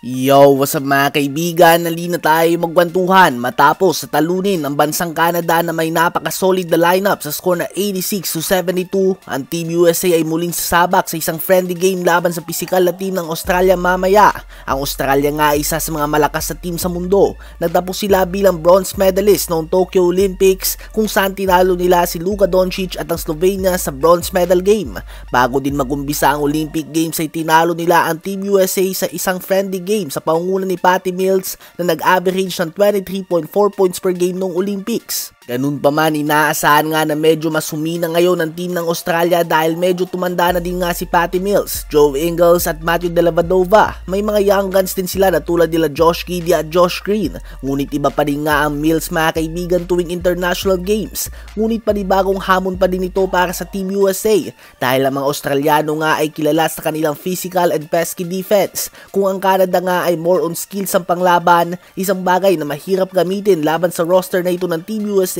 Yo, what's up mga kaibigan? Nali na tayo magkwentuhan matapos sa talunin ng bansang Canada na may napaka-solid na lineup sa score na 86-72. Ang Team USA ay muling sasabak sa isang friendly game laban sa pisikal na team ng Australia mamaya. Ang Australia nga ay isa sa mga malakas na team sa mundo. Nagtapos sila bilang bronze medalist noong Tokyo Olympics kung saan tinalo nila si Luka Doncic at ang Slovenia sa bronze medal game. Bago din magumpisa ang Olympic Games ay tinalo nila ang Team USA sa isang friendly game sa pangunguna ni Patty Mills na nag-average ng 23.4 points per game noong Olympics. Ganun pa man, inaasahan nga na medyo mas humina ngayon ang team ng Australia dahil medyo tumanda na din nga si Patty Mills, Joe Ingles at Matthew Dellavedova. May mga young guns din sila na tulad nila Josh Giddey at Josh Green. Ngunit iba pa rin nga ang Mills mga kaibigan tuwing international games. Ngunit panibagong hamon pa din ito para sa Team USA dahil ang mga Australiano nga ay kilala sa kanilang physical and pesky defense. Kung ang Canada nga ay more on skills ang panglaban, isang bagay na mahirap gamitin laban sa roster na ito ng Team USA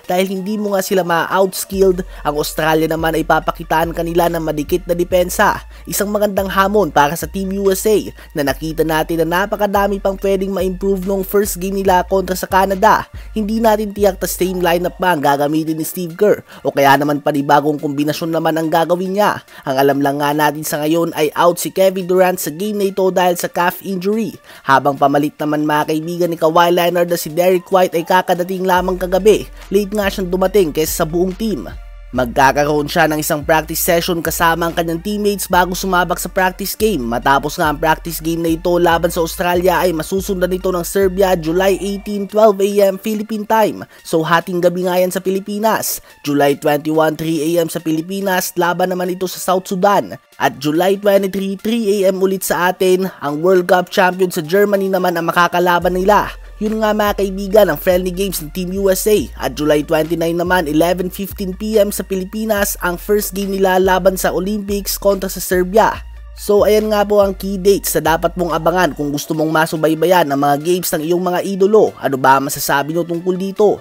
dahil hindi mo nga sila ma-outskilled. Ang Australia naman ay papakitaan kanila ng madikit na depensa. Isang magandang hamon para sa Team USA na nakita natin na napakadami pang pwedeng ma-improve nung first game nila kontra sa Canada. Hindi natin tiyak na same lineup pa ang gagamitin ni Steve Kerr o kaya naman panibagong kombinasyon naman ang gagawin niya. Ang alam lang nga natin sa ngayon ay out si Kevin Durant sa game na ito dahil sa calf injury. Habang pamalit naman mga kaibigan ni Kawhi Leonard na si Derrick White ay kakadating lamang kagabi. Late nga siyang dumating kaysa sa buong team. Magkakaroon siya ng isang practice session kasama ang kanyang teammates bago sumabak sa practice game. Matapos nga ang practice game na ito laban sa Australia ay masusundan ito ng Serbia July 18, 12 AM Philippine time. So hating gabi nga yan sa Pilipinas. July 21, 3 AM sa Pilipinas, laban naman ito sa South Sudan. At July 23, 3 AM ulit sa atin, ang World Cup champion sa Germany naman ang makakalaban nila. Yun nga mga kaibigan ang friendly games ng Team USA. At July 29 naman 11:15 PM sa Pilipinas ang first game nila laban sa Olympics kontra sa Serbia. So ayan nga po ang key dates na dapat mong abangan kung gusto mong masubaybayan ang mga games ng iyong mga idolo. Ano ba masasabi nyo tungkol dito?